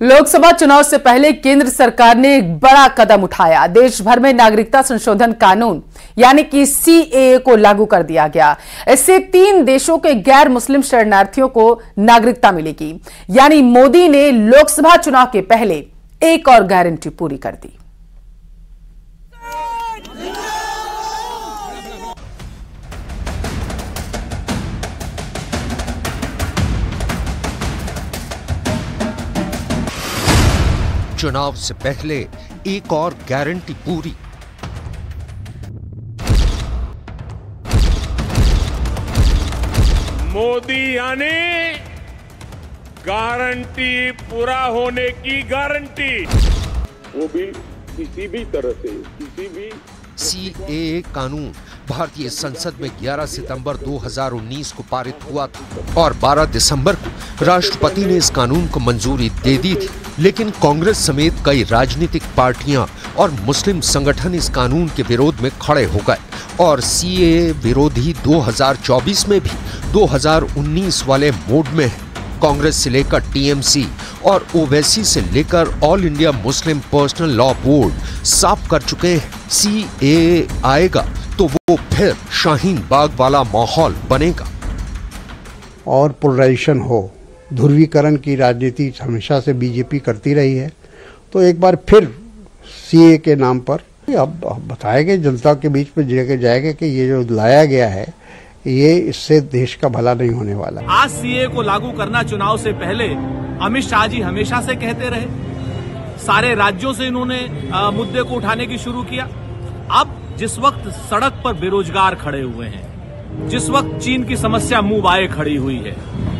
लोकसभा चुनाव से पहले केंद्र सरकार ने एक बड़ा कदम उठाया। देश भर में नागरिकता संशोधन कानून यानी कि सीएए को लागू कर दिया गया। इससे 3 देशों के गैर मुस्लिम शरणार्थियों को नागरिकता मिलेगी। यानी मोदी ने लोकसभा चुनाव के पहले एक और गारंटी पूरी कर दी। चुनाव से पहले एक और गारंटी पूरी। मोदी यानी गारंटी पूरा होने की गारंटी। वो भी किसी भी तरह से किसी भी सीएए कानून भारतीय संसद में 11 सितंबर 2019 को पारित हुआ था और 12 दिसंबर को राष्ट्रपति ने इस कानून को मंजूरी दे दी थी। लेकिन कांग्रेस समेत कई राजनीतिक पार्टियां और मुस्लिम संगठन इस कानून के विरोध में खड़े हो गए और सीएए विरोधी 2024 में भी 2019 वाले मोड में है। कांग्रेस से लेकर टीएमसी और ओवैसी से लेकर all India Muslim personal law board साफ कर चुके हैं, सीएए आएगा तो वो फिर शाहीन बाग वाला माहौल बनेगा और पोलराइजेशन हो। ध्रुवीकरण की राजनीति हमेशा से बीजेपी करती रही है, तो एक बार फिर सीए के नाम पर अब बताएंगे, जनता के बीच में लेके जाएंगे कि ये जो लाया गया है ये इससे देश का भला नहीं होने वाला। आज सीए को लागू करना चुनाव से पहले अमित शाह जी हमेशा से कहते रहे। सारे राज्यों से इन्होंने मुद्दे को उठाने की शुरू किया। अब जिस वक्त सड़क पर बेरोजगार खड़े हुए हैं, जिस वक्त चीन की समस्या मुंह बाए खड़ी हुई है,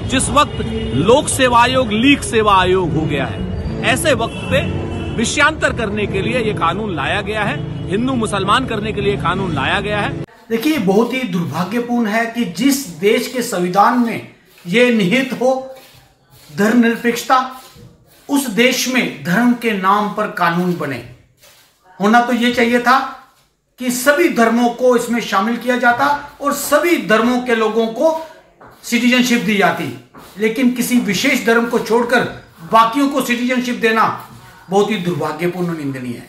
जिस वक्त लोक सेवा आयोग लीक सेवा आयोग हो गया है, ऐसे वक्त पे विषयांतर करने के लिए ये कानून लाया गया है। हिंदू मुसलमान करने के लिए कानून लाया गया है। देखिए, बहुत ही दुर्भाग्यपूर्ण है कि जिस देश के संविधान में ये निहित हो धर्मनिरपेक्षता, उस देश में धर्म के नाम पर कानून बने। होना तो ये चाहिए था कि सभी धर्मों को इसमें शामिल किया जाता और सभी धर्मों के लोगों को सिटीजनशिप दी जाती, लेकिन किसी विशेष धर्म को छोड़कर बाकियों को सिटीजनशिप देना बहुत ही दुर्भाग्यपूर्ण, निंदनीय है।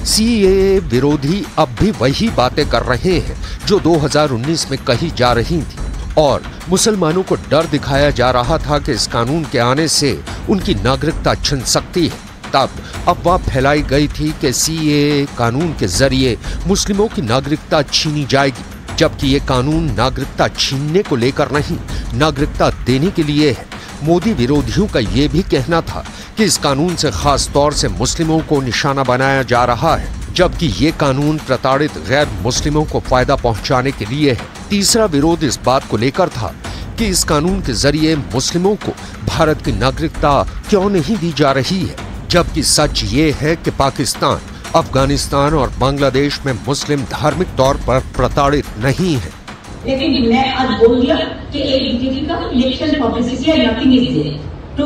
सीएए विरोधी अब भी वही बातें कर रहे हैं जो 2019 में कही जा रही थी और मुसलमानों को डर दिखाया जा रहा था कि इस कानून के आने से उनकी नागरिकता छिन सकती है। तब अफवाह फैलाई गई थी कि सीएए कानून के जरिए मुस्लिमों की नागरिकता छीनी जाएगी, जबकि ये कानून नागरिकता छीनने को लेकर नहीं, नागरिकता देने के लिए है। मोदी विरोधियों का ये भी कहना था कि इस कानून से खास तौर से मुस्लिमों को निशाना बनाया जा रहा है, जबकि ये कानून प्रताड़ित गैर मुस्लिमों को फायदा पहुंचाने के लिए है। तीसरा विरोध इस बात को लेकर था कि इस कानून के जरिए मुस्लिमों को भारत की नागरिकता क्यों नहीं दी जा रही है, जबकि सच ये है कि पाकिस्तान, अफगानिस्तान और बांग्लादेश में मुस्लिम धार्मिक तौर पर प्रताड़ित नहीं है। लेकिन मैं आज बोल दिया कि एक बीजेपी का इलेक्शन पब्लिसिटी है, नथिंग इज देयर। तो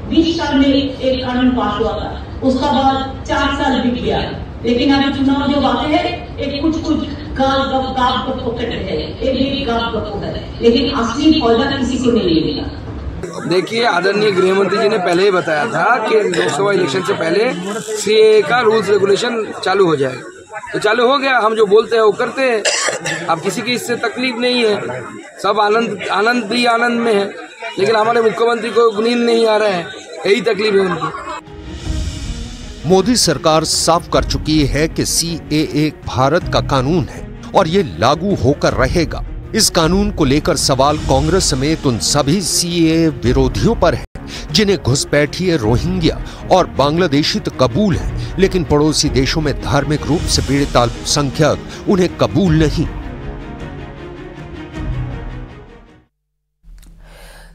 20 साल में एक कानून पास हुआ था, उसका बाद 4 साल बीत गया, लेकिन अभी चुनाव जो बातें हैं एक कुछ गाप पकड़ है, एक गाप है, लेकिन असली फायदा किसी को नहीं मिला। देखिए, आदरणीय गृह मंत्री जी ने पहले ही बताया था कि लोकसभा इलेक्शन से पहले सीएए का रूल्स रेगुलेशन चालू हो जाएगा, तो चालू हो गया। हम जो बोलते हैं वो करते हैं। अब किसी की इससे तकलीफ नहीं है, सब आनंद में है, लेकिन हमारे मुख्यमंत्री को नींद नहीं आ रहा है, यही तकलीफ है उनकी। मोदी सरकार साफ कर चुकी है कि सीएए भारत का कानून है और ये लागू होकर रहेगा। इस कानून को लेकर सवाल कांग्रेस समेत उन सभी सीएए विरोधियों पर है जिन्हें घुसपैठिए रोहिंग्या और बांग्लादेशी तो कबूल है, लेकिन पड़ोसी देशों में धार्मिक रूप से पीड़ित अल्पसंख्यक उन्हें कबूल नहीं।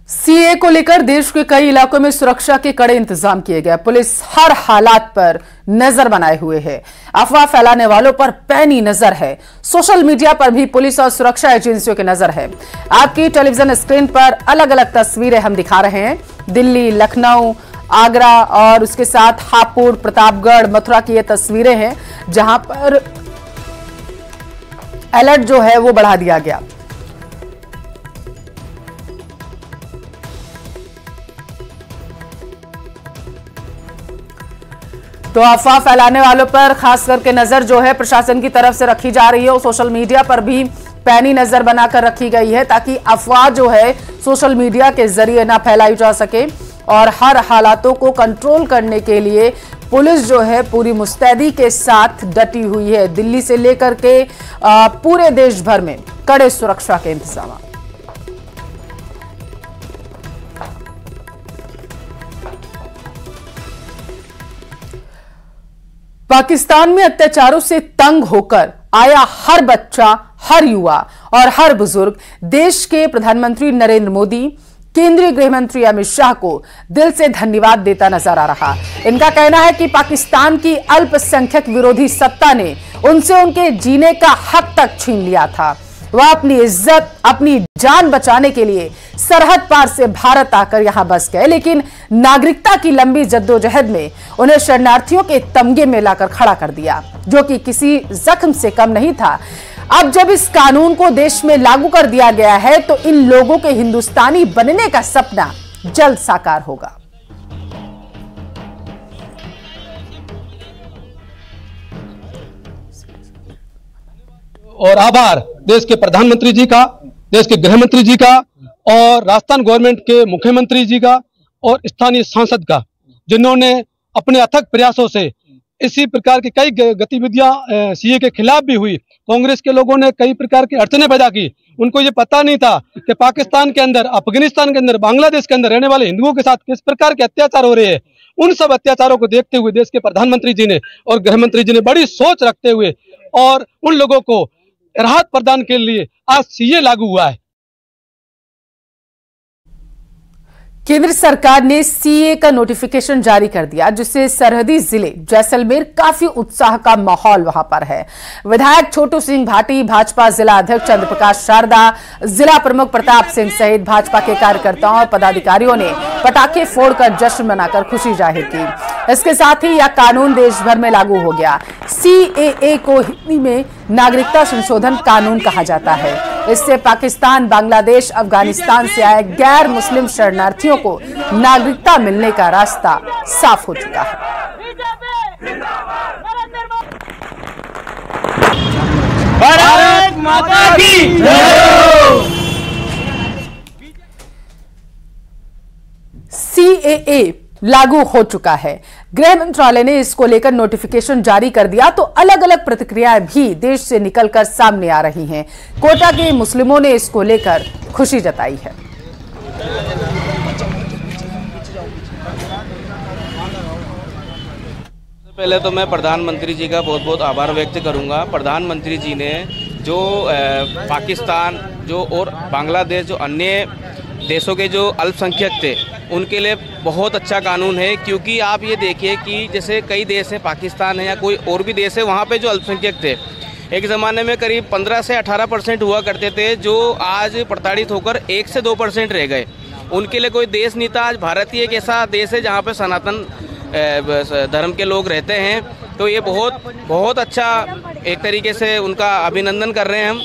सीए को लेकर देश के कई इलाकों में सुरक्षा के कड़े इंतजाम किए गए। पुलिस हर हालात पर नजर बनाए हुए है। अफवाह फैलाने वालों पर पैनी नजर है। सोशल मीडिया पर भी पुलिस और सुरक्षा एजेंसियों की नजर है। आपकी टेलीविजन स्क्रीन पर अलग अलग तस्वीरें हम दिखा रहे हैं। दिल्ली, लखनऊ, आगरा और उसके साथ हापुड़, प्रतापगढ़, मथुरा की ये तस्वीरें हैं जहां पर अलर्ट जो है वो बढ़ा दिया गया। तो अफवाह फैलाने वालों पर खास करके नजर जो है प्रशासन की तरफ से रखी जा रही है और सोशल मीडिया पर भी पैनी नजर बनाकर रखी गई है ताकि अफवाह जो है सोशल मीडिया के जरिए ना फैलाई जा सके। और हर हालातों को कंट्रोल करने के लिए पुलिस जो है पूरी मुस्तैदी के साथ डटी हुई है। दिल्ली से लेकर के पूरे देश भर में कड़े सुरक्षा के इंतजाम। पाकिस्तान में अत्याचारों से तंग होकर आया हर बच्चा, हर युवा और हर बुजुर्ग देश के प्रधानमंत्री नरेंद्र मोदी, केंद्रीय गृह मंत्री अमित शाह को दिल से धन्यवाद देता नजर आ रहा। इनका कहना है कि पाकिस्तान की अल्पसंख्यक विरोधी सत्ता ने उनसे उनके जीने का हक तक छीन लिया था। वह अपनी इज्जत, अपनी जान बचाने के लिए सरहद पार से भारत आकर यहां बस गए, लेकिन नागरिकता की लंबी जद्दोजहद में उन्हें शरणार्थियों के तमगे में लाकर खड़ा कर दिया, जो कि किसी जख्म से कम नहीं था। अब जब इस कानून को देश में लागू कर दिया गया है तो इन लोगों के हिंदुस्तानी बनने का सपना जल्द साकार होगा। और आभार देश के प्रधानमंत्री जी का, देश के गृह मंत्री जी का और राजस्थान गवर्नमेंट के मुख्यमंत्री जी का और स्थानीय सांसद का, जिन्होंने अपने अथक प्रयासों से इसी प्रकार की कई गतिविधियां सीए के खिलाफ भी हुई। कांग्रेस के लोगों ने कई प्रकार की अड़चनें पैदा की। उनको ये पता नहीं था कि पाकिस्तान के अंदर, अफगानिस्तान के अंदर, बांग्लादेश के अंदर रहने वाले हिंदुओं के साथ किस प्रकार के अत्याचार हो रहे हैं। उन सब अत्याचारों को देखते हुए देश के प्रधानमंत्री जी ने और गृह मंत्री जी ने बड़ी सोच रखते हुए और उन लोगों को राहत प्रदान के लिए आज सीए लागू हुआ है। केंद्र सरकार ने सीए का नोटिफिकेशन जारी कर दिया, जिससे सरहदी जिले जैसलमेर काफी उत्साह का माहौल वहां पर है। विधायक छोटू सिंह भाटी, भाजपा जिला अध्यक्ष चंद्रप्रकाश शारदा, जिला प्रमुख प्रताप सिंह सहित भाजपा के कार्यकर्ताओं और पदाधिकारियों ने पटाखे फोड़कर जश्न मनाकर खुशी जाहिर की। इसके साथ ही यह कानून देश भर में लागू हो गया। सीएए को हिंदी में नागरिकता संशोधन कानून कहा जाता है। इससे पाकिस्तान, बांग्लादेश, अफगानिस्तान से आए गैर मुस्लिम शरणार्थियों को नागरिकता मिलने का रास्ता साफ हो चुका है। भारत माता की जय। सीएए लागू हो चुका है। गृह मंत्रालय ने इसको लेकर नोटिफिकेशन जारी कर दिया तो अलग अलग प्रतिक्रियाएं भी देश से निकलकर सामने आ रही हैं। कोटा के मुस्लिमों ने इसको लेकर खुशी जताई है। पहले तो मैं प्रधानमंत्री जी का बहुत बहुत आभार व्यक्त करूंगा। प्रधानमंत्री जी ने जो पाकिस्तान जो और बांग्लादेश जो अन्य देशों के जो अल्पसंख्यक थे उनके लिए बहुत अच्छा कानून है, क्योंकि आप ये देखिए कि जैसे कई देश हैं, पाकिस्तान है या कोई और भी देश है, वहाँ पे जो अल्पसंख्यक थे एक ज़माने में करीब 15 से 18% हुआ करते थे, जो आज प्रताड़ित होकर 1 से 2% रह गए। उनके लिए कोई देश नहीं था। आज भारत ही एक ऐसा देश है जहाँ पे सनातन धर्म के लोग रहते हैं। तो ये बहुत अच्छा एक तरीके से उनका अभिनंदन कर रहे हैं हम।